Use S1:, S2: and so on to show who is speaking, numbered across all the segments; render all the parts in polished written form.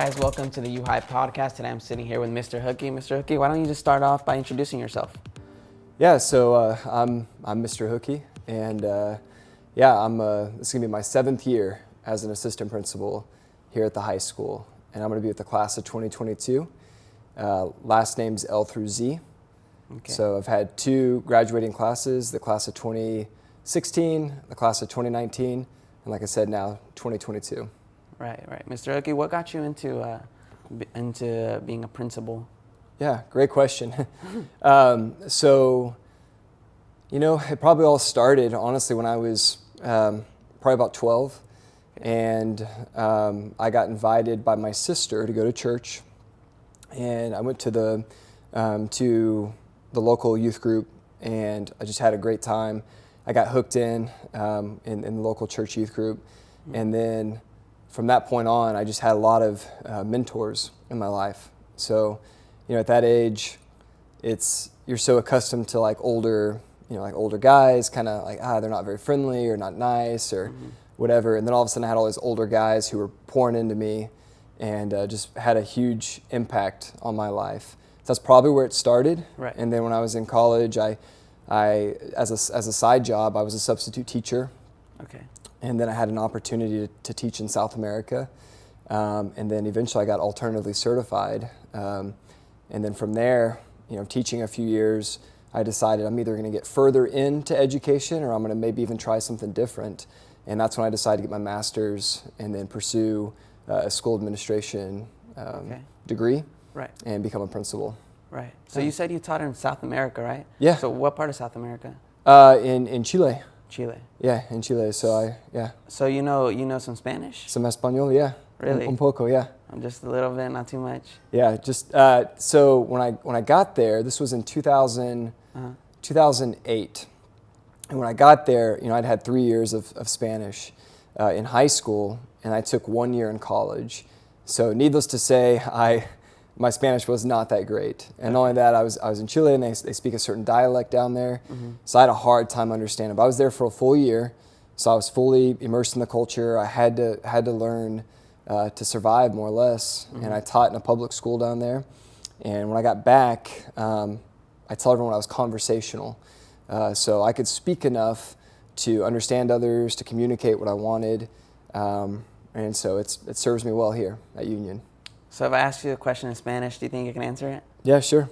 S1: guys, welcome to the Hucke podcast. Today I'm sitting here with Mr. Hucke. Mr. Hucke, why don't you just start off by introducing yourself?
S2: Yeah, so I'm Mr. Hucke, and this is gonna be my 7th year as an assistant principal here at the high school, and I'm gonna be with the class of 2022. Last name's L through Z.
S1: Okay.
S2: So I've had 2 graduating classes: the class of 2016, the class of 2019, and like I said, now 2022.
S1: Right. Mr. Hucke, what got you into being a principal?
S2: Yeah, great question. So, it probably all started, honestly, when I was probably about 12. And I got invited by my sister to go to church. And I went to the local youth group, and I just had a great time. I got hooked in the local church youth group. And then from that point on, I just had a lot of mentors in my life. So, at that age, you're so accustomed to older guys, kind of they're not very friendly or not nice or whatever. And then all of a sudden I had all these older guys who were pouring into me and just had a huge impact on my life. So that's probably where it started.
S1: Right.
S2: And then when I was in college, I as a side job, I was a substitute teacher.
S1: Okay.
S2: And then I had an opportunity to teach in South America. And then eventually I got alternatively certified. And then from there, teaching a few years, I decided I'm either going to get further into education or I'm going to maybe even try something different. And that's when I decided to get my master's and then pursue a school administration degree.
S1: Right.
S2: And become a principal.
S1: Right. So you said you taught in South America, right?
S2: Yeah.
S1: So what part of South America?
S2: In Chile.
S1: Chile.
S2: Yeah, in Chile. So
S1: So you know some Spanish?
S2: Some Español, yeah.
S1: Really?
S2: Un poco, yeah.
S1: Just a little bit, not too much.
S2: Yeah, just so when I got there, this was in 2008, and when I got there, I'd had 3 years of Spanish in high school, and I took 1 year in college. So needless to say, my Spanish was not that great, and not only that, I was in Chile, and they speak a certain dialect down there, so I had a hard time understanding. But I was there for a full year, so I was fully immersed in the culture. I had to learn to survive, more or less, and I taught in a public school down there. And when I got back, I told everyone I was conversational, so I could speak enough to understand others, to communicate what I wanted, and so it serves me well here at Union.
S1: So if I ask you a question in Spanish, do you think you can answer it?
S2: Yeah, sure.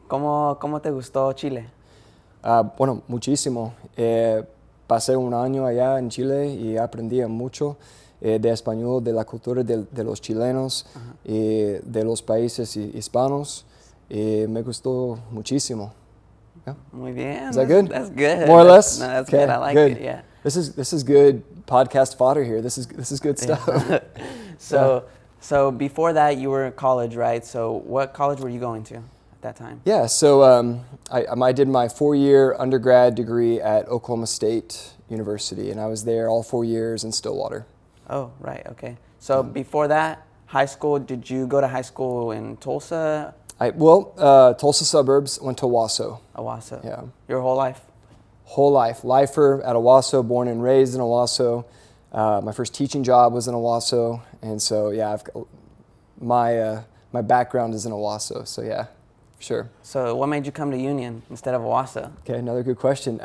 S1: ¿Cómo te gustó Chile?
S2: Bueno, muchísimo. Pasé un año allá en Chile y aprendí mucho de español, de la cultura de los chilenos y de los países hispanos. Me gustó muchísimo. Yeah.
S1: Muy bien.
S2: Is that good?
S1: That's good.
S2: More or less?
S1: No, that's
S2: Okay,
S1: good. I like
S2: good.
S1: it, yeah.
S2: This is good podcast fodder here. This is good stuff.
S1: Yeah. So before that, you were in college, right? So what college were you going to at that time?
S2: Yeah, so I did my 4-year undergrad degree at Oklahoma State University, and I was there all 4 years in Stillwater.
S1: Oh, right, okay. So before that, high school, did you go to high school in Tulsa?
S2: Tulsa suburbs, went to Owasso.
S1: Owasso.
S2: Yeah.
S1: Your whole life?
S2: Whole life. Lifer at Owasso, born and raised in Owasso. My first teaching job was in Owasso, and so my background is in Owasso, so yeah, for sure. So
S1: what made you come to Union instead of Owasso?
S2: Okay, another good question.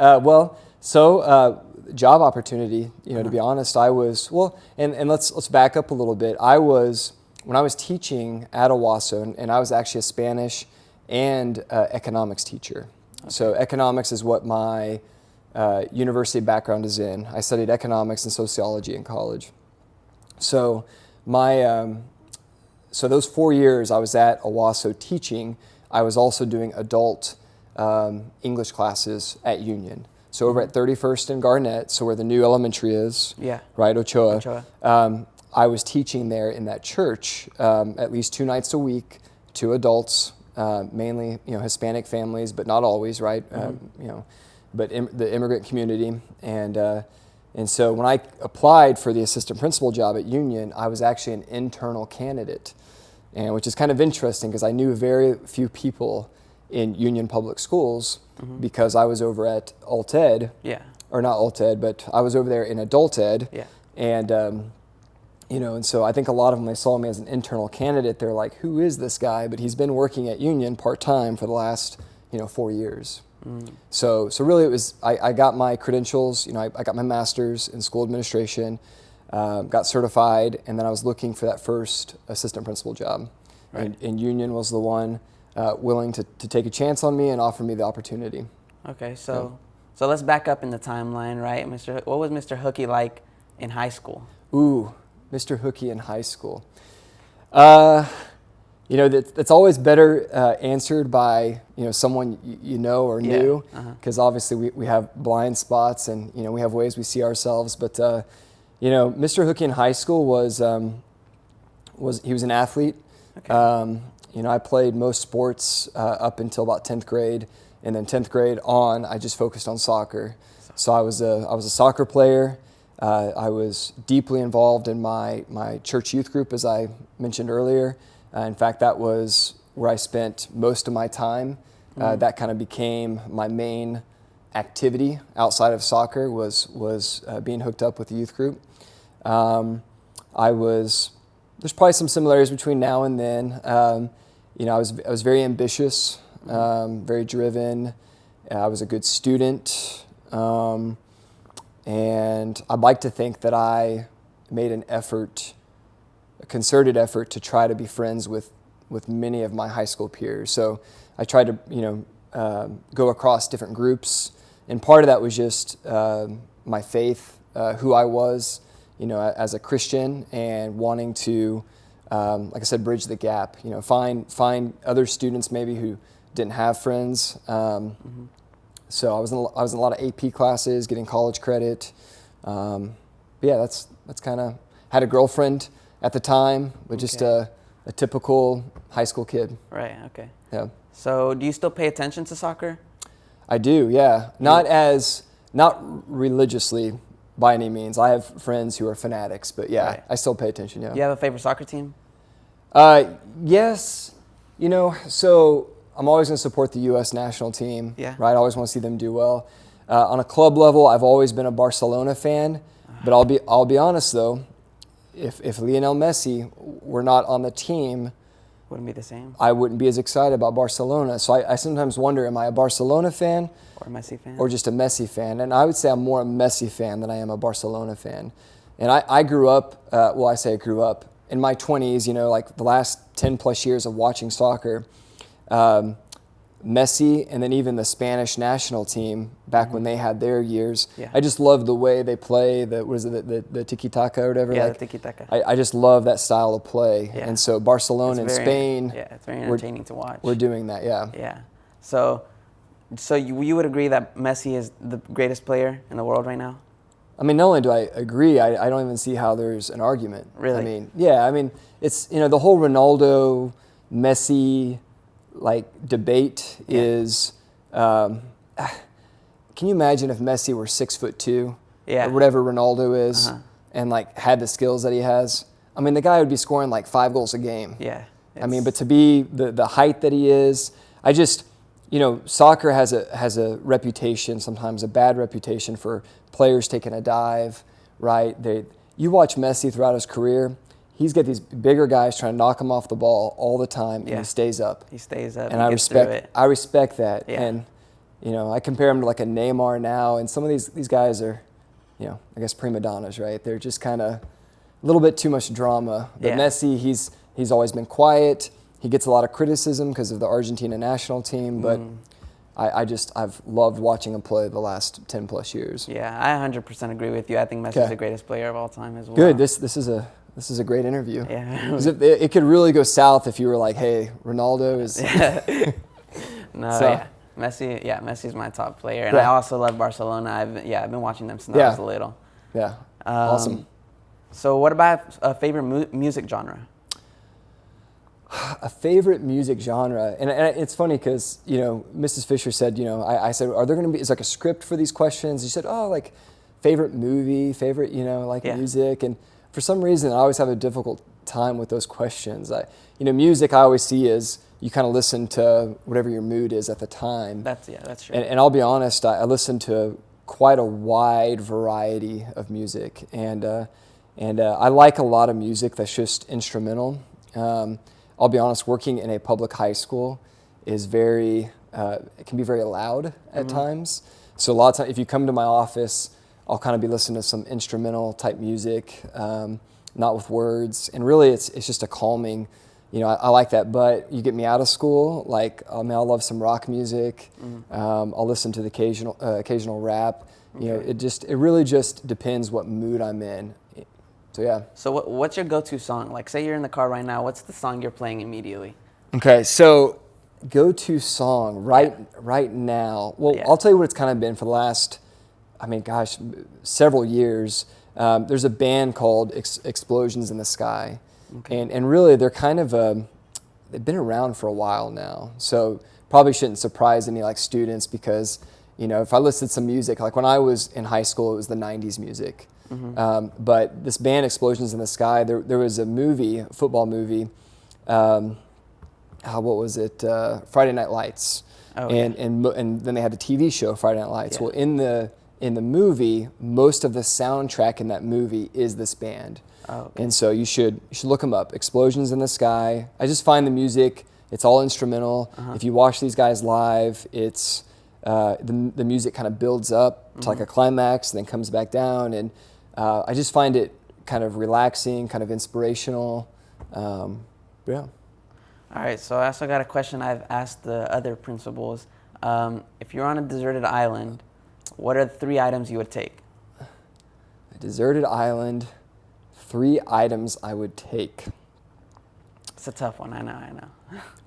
S2: Job opportunity. To be honest, I was and let's back up a little bit. When I was teaching at Owasso, and I was actually a Spanish and economics teacher. Okay. So economics is what my university background is in. I studied economics and sociology in college. So those 4 years I was at Owasso teaching, I was also doing adult English classes at Union. So over at 31st and Garnett, so where the new elementary is, right, Ochoa. I was teaching there in that church at least 2 nights a week to adults, mainly Hispanic families, but not always, right? But the immigrant community, and so when I applied for the assistant principal job at Union, I was actually an internal candidate, and which is kind of interesting because I knew very few people in Union Public Schools because I was over at Alt Ed, or not Alt Ed, but I was over there in Adult Ed, and And so I think a lot of them, they saw me as an internal candidate. They're like, who is this guy? But he's been working at Union part-time for the last, 4 years. So really it was, I got my credentials, I got my master's in school administration, got certified, and then I was looking for that first assistant principal job.
S1: Right.
S2: And Union was the one willing to take a chance on me and offer me the opportunity.
S1: Okay, so let's back up in the timeline, right? What was Mr. Hucke like in high school?
S2: Ooh, Mr. Hucke in high school. That's always better answered by someone you know or knew, because obviously we have blind spots and we have ways we see ourselves. But Mr. Hucke in high school was he was an athlete.
S1: Okay.
S2: I played most sports up until about 10th grade, and then 10th grade on, I just focused on soccer. So I was a soccer player. I was deeply involved in my church youth group, as I mentioned earlier. In fact, that was where I spent most of my time. That kind of became my main activity outside of soccer was being hooked up with the youth group. There's probably some similarities between now and then. I was very ambitious, very driven. I was a good student. And I'd like to think that I made a concerted effort to try to be friends with many of my high school peers. So I tried to, go across different groups. And part of that was just my faith, who I was, as a Christian, and wanting to, like I said, bridge the gap, find other students maybe who didn't have friends. So I was in a lot of AP classes, getting college credit. But yeah, that's kind of, had a girlfriend at the time, but just a typical high school kid.
S1: Right. Okay.
S2: Yeah.
S1: So do you still pay attention to soccer?
S2: I do. Yeah. Not religiously by any means. I have friends who are fanatics, but yeah,
S1: Right.
S2: I still pay attention. Yeah.
S1: Do you have a favorite soccer team?
S2: Yes. So I'm always going to support the U.S. national team.
S1: Yeah.
S2: Right. I always want to see them do well. On a club level, I've always been a Barcelona fan, but I'll be honest though, if Lionel Messi were not on the team,
S1: Wouldn't be the same.
S2: I wouldn't be as excited about Barcelona. So I sometimes wonder, am I a Barcelona fan
S1: Or a Messi fan?
S2: or just a Messi fan? And I would say I'm more a Messi fan than I am a Barcelona fan. And I grew up, I say I grew up, in my 20s, like the last 10 plus years of watching soccer, Messi and then even the Spanish national team back when they had their years.
S1: Yeah.
S2: I just loved the way they play, the tiki-taka or whatever.
S1: Yeah, the tiki-taka.
S2: I just love that style of play.
S1: Yeah.
S2: And so Barcelona and Spain,
S1: Yeah, it's very entertaining to watch.
S2: we're doing that, yeah.
S1: Yeah. So you would agree that Messi is the greatest player in the world right now?
S2: I mean, not only do I agree, I don't even see how there's an argument.
S1: Really?
S2: It's, the whole Ronaldo, Messi, debate is, can you imagine if Messi were 6'2",
S1: Yeah.
S2: or whatever Ronaldo is, and had the skills that he has? I mean, the guy would be scoring 5 goals a game.
S1: Yeah.
S2: But to be the height that he is, soccer has a reputation, sometimes a bad reputation, for players taking a dive, right? You watch Messi throughout his career, he's got these bigger guys trying to knock him off the ball all the time, and he stays up.
S1: He stays up.
S2: And
S1: I
S2: respect that.
S1: Yeah.
S2: And I compare him to a Neymar now, and some of these guys are, I guess prima donnas, right? They're just kind of a little bit too much drama. But
S1: Yeah.
S2: Messi, he's always been quiet. He gets a lot of criticism because of the Argentina national team, but I've loved watching him play the last 10 plus years.
S1: Yeah, I 100% agree with you. I think Messi's the greatest player of all time as well.
S2: Good. This is a great interview.
S1: Yeah.
S2: 'Cause it could really go south if you were like, hey, Ronaldo is.
S1: Messi's my top player, and I also love Barcelona. I've been watching them since I was little.
S2: Yeah. Awesome.
S1: So, what about a favorite music genre?
S2: A favorite music genre, and it's funny because Mrs. Fisher said, I said, are there going to be? Is a script for these questions? She said, favorite movie, favorite music, and for some reason I always have a difficult time with those questions. Music I always see is you kind of listen to whatever your mood is at the time.
S1: That's true.
S2: And I'll be honest, I listen to quite a wide variety of music, and And I like a lot of music that's just instrumental. I'll be honest, working in a public high school is it can be very loud at times. So a lot of times, if you come to my office, I'll kind of be listening to some instrumental type music, not with words. And really, it's just a calming, I like that. But you get me out of school, like, I'll love some rock music. I'll listen to the occasional rap. It really just depends what mood I'm in. So yeah.
S1: So what's your go-to song? Like, say you're in the car right now, what's the song you're playing immediately?
S2: Okay, so go-to song right now. Well, I'll tell you what it's kind of been for the last, several years. There's a band called Explosions in the Sky. Okay. And really they're kind of, they've been around for a while now. So probably shouldn't surprise any like students because, if I listed some music, like when I was in high school, it was the 90s music. But this band Explosions in the Sky, there was a football movie, what was it? Friday Night Lights. Oh, and then they had a TV show, Friday Night Lights. Yeah. Well, in the movie, most of the soundtrack in that movie is this band. Oh, okay. And so you should look them up. Explosions in the Sky. I just find the music, it's all instrumental. If you watch these guys live, it's the music kind of builds up to like a climax, and then comes back down, and I just find it kind of relaxing, kind of inspirational. Yeah.
S1: All right, so I also got a question I've asked the other principals. If you're on a deserted island, what are the 3 items you would take?
S2: A deserted island, 3 items I would take.
S1: It's a tough one, I know.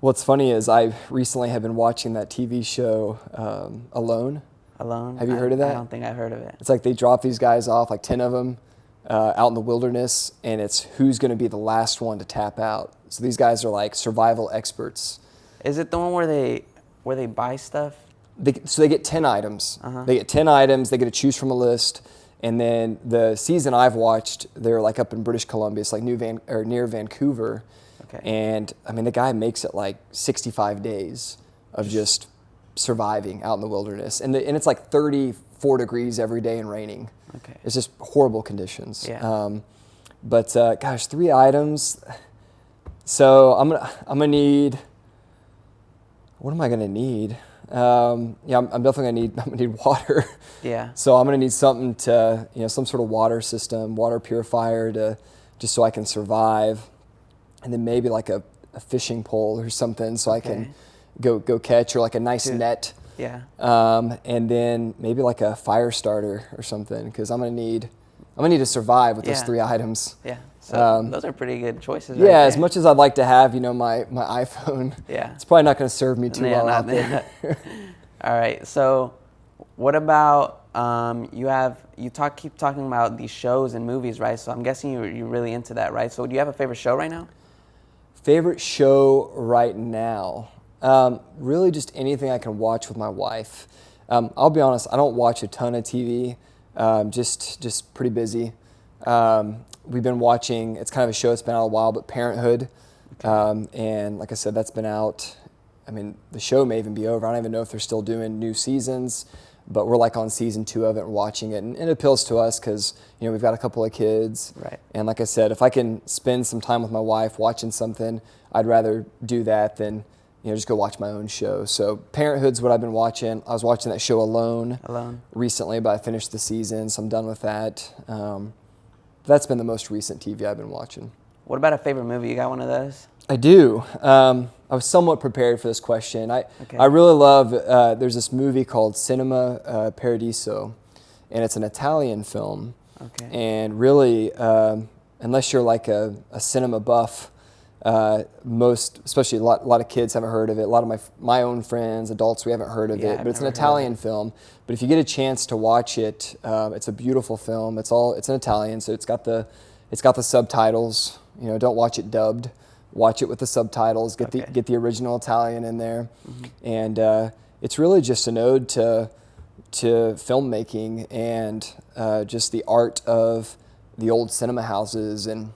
S2: What's funny is I recently have been watching that TV show, Alone.
S1: Alone?
S2: Have you heard of that?
S1: I don't think I've heard of it.
S2: It's like they drop these guys off, like 10 of them, out in the wilderness, and it's who's going to be the last one to tap out. So these guys are like survival experts.
S1: Is it the one where they buy stuff?
S2: So they get 10 items. They get 10 items. They get to choose from a list. And then the season I've watched, they're like up in British Columbia. It's like near Vancouver. Okay. And the guy makes it like 65 days of just surviving out in the wilderness. And it's like 34 degrees every day and raining. Okay. It's just horrible conditions. Yeah. But 3 items. So I'm gonna need. What am I gonna need? I'm definitely gonna need water. Yeah. So I'm gonna need something to, some sort of water system, water purifier just so I can survive, and then maybe like a fishing pole or something so I can go catch, or like a nice net. Yeah. And then maybe like a fire starter or something, because I'm gonna need to survive with those 3 items. Yeah.
S1: So those are pretty good choices.
S2: Yeah, right, as much as I'd like to have, my iPhone, it's probably not going to serve me too well out there.
S1: All right. So, what about you keep talking about these shows and movies, right? So I'm guessing you're really into that, right? So do you have a favorite show right now?
S2: Favorite show right now, really just anything I can watch with my wife. I'll be honest, I don't watch a ton of TV. Just pretty busy. We've been watching, it's kind of a show that's been out a while, but Parenthood. Okay. And like I said, that's been out. The show may even be over. I don't even know if they're still doing new seasons, but we're like on season 2 of it and watching it. And it appeals to us because, we've got a couple of kids. Right. And like I said, if I can spend some time with my wife watching something, I'd rather do that than, just go watch my own show. So Parenthood's what I've been watching. I was watching that show Alone recently, but I finished the season, so I'm done with that. That's been the most recent TV I've been watching.
S1: What about a favorite movie? You got one of those?
S2: I do. I was somewhat prepared for this question. I really love, there's this movie called Cinema Paradiso, and it's an Italian film. Okay. And really, unless you're like a cinema buff, especially a lot of kids haven't heard of it. A lot of my own friends, adults, we haven't heard of it. But it's an Italian film. But if you get a chance to watch it, it's a beautiful film. It's in Italian, so it's got the subtitles. Don't watch it dubbed. Watch it with the subtitles. Get the original Italian in there, and it's really just an ode to filmmaking and just the art of the old cinema houses, and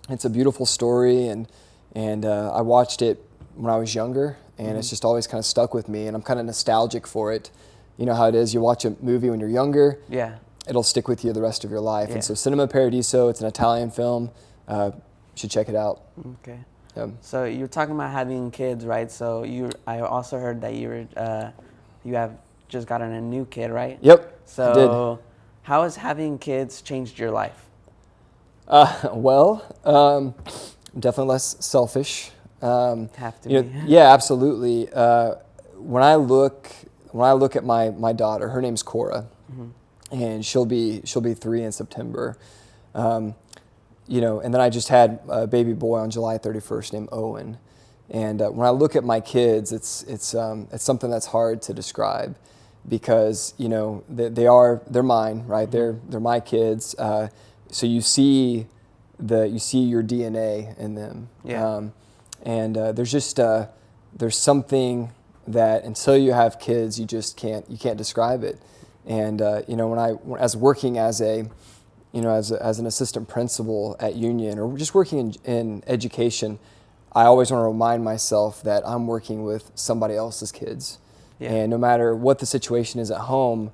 S2: it's a beautiful story. And I watched it when I was younger, and it's just always kind of stuck with me, and I'm kind of nostalgic for it. You know how it is. You watch a movie when you're younger. Yeah. it'll stick with you the rest of your life.
S1: Yeah.
S2: And so Cinema Paradiso, it's an Italian film. You should check it out.
S1: Okay.
S2: Yeah.
S1: So you're talking about having kids, right? So I also heard that you have just gotten a new kid, right?
S2: Yep.
S1: So
S2: I did.
S1: how has having kids changed your life?
S2: Definitely less selfish.
S1: Have to be.
S2: Yeah, absolutely. When I look at my daughter, her name's Cora, and she'll be 3 in September. And then I just had a baby boy on July 31st named Owen. And when I look at my kids, it's something that's hard to describe, because they're mine, right? They're my kids. So you see your DNA in them.
S1: Yeah.
S2: There's something that until you have kids, you can't describe it. And as working as an assistant principal at Union, or just working in education, I always want to remind myself that I'm working with somebody else's kids.
S1: Yeah.
S2: And no matter what the situation is at home,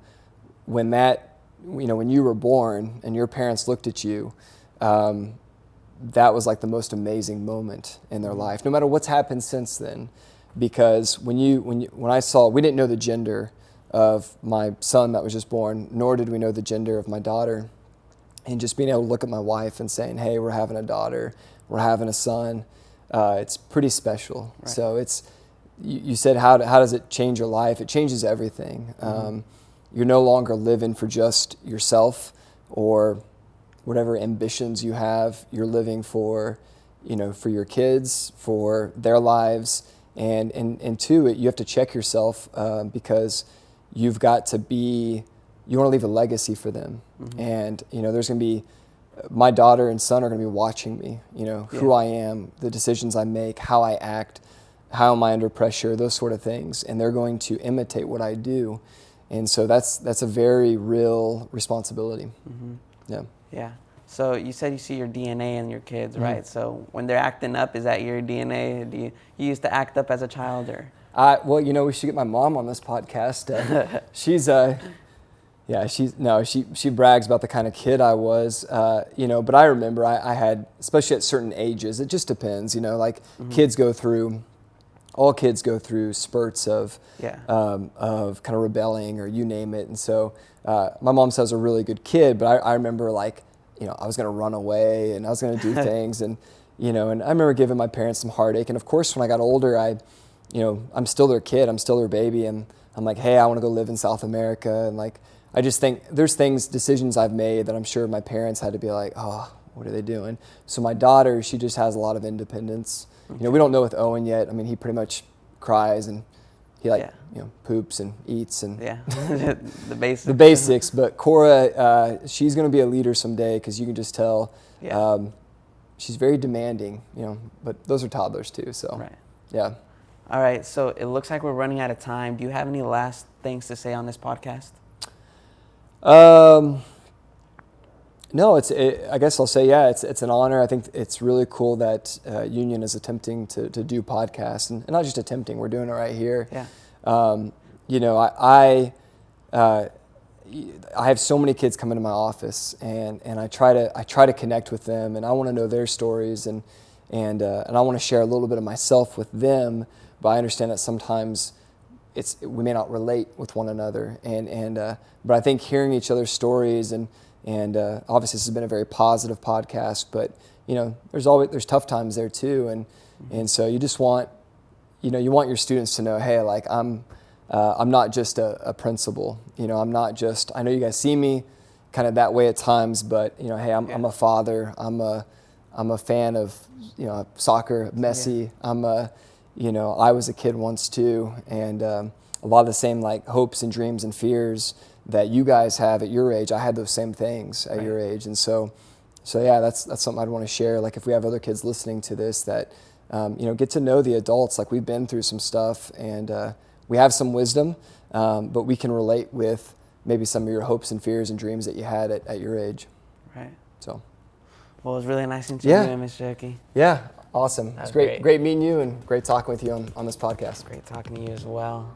S2: when you were born and your parents looked at you, that was like the most amazing moment in their life, no matter what's happened since then. Because when I saw, we didn't know the gender of my son that was just born, nor did we know the gender of my daughter. And just being able to look at my wife and saying, hey, we're having a daughter, we're having a son, it's pretty special.
S1: Right.
S2: So you said, how does it change your life? It changes everything. You're no longer living for just yourself or whatever ambitions you have. You're living for your kids, for their lives. And two, you have to check yourself because you want to leave a legacy for them. And, there's going to be, my daughter and son are going to be watching me, who I am, the decisions I make, how I act, how am I under pressure, those sort of things. And they're going to imitate what I do. And so that's a very real responsibility. Yeah.
S1: Yeah. So you said you see your DNA in your kids, right? So when they're acting up, is that your DNA? Do you used to act up as a child, or?
S2: We should get my mom on this podcast. She brags about the kind of kid I was, but I remember I had, especially at certain ages, it just depends, all kids go through spurts of kind of rebelling, or you name it. And so my mom says I was a really good kid, but I remember I was going to run away and I was going to do things, and I remember giving my parents some heartache. And of course, when I got older, I'm still their kid, I'm still their baby, and I'm like, hey, I want to go live in South America. And I just think there's decisions I've made that I'm sure my parents had to be like, oh, what are they doing? So my daughter, she just has a lot of independence. We don't know with Owen yet. I mean, he pretty much cries and he poops and eats and
S1: the basics.
S2: The basics. But Cora, she's going to be a leader someday, because you can just tell she's very demanding. But those are toddlers too. So
S1: right.
S2: Yeah.
S1: All right. So it looks like we're running out of time. Do you have any last things to say on this podcast?
S2: No, I guess I'll say, it's an honor. I think it's really cool that Union is attempting to do podcasts, and not just attempting, we're doing it right here.
S1: Yeah.
S2: I have so many kids come into my office, and I try to connect with them, and I want to know their stories, and I want to share a little bit of myself with them, but I understand that sometimes we may not relate with one another, but I think hearing each other's stories and obviously this has been a very positive podcast, but there's tough times there too, and so you just want your students to know, hey, I'm not just a principal, I'm not just, I know you guys see me kind of that way at times, but hey, I'm a father, I'm a fan of soccer, Messi, I was a kid once too, and a lot of the same hopes and dreams and fears that you guys have at your age, I had those same things at your age. And so that's something I'd want to share. If we have other kids listening to this that, get to know the adults, we've been through some stuff, and we have some wisdom, but we can relate with maybe some of your hopes and fears and dreams that you had at your age.
S1: Right.
S2: So.
S1: Well, it was really nice meeting you, Mr. Hucke.
S2: Yeah, awesome. It's great meeting you, and great talking with you on this podcast.
S1: Great talking to you as well.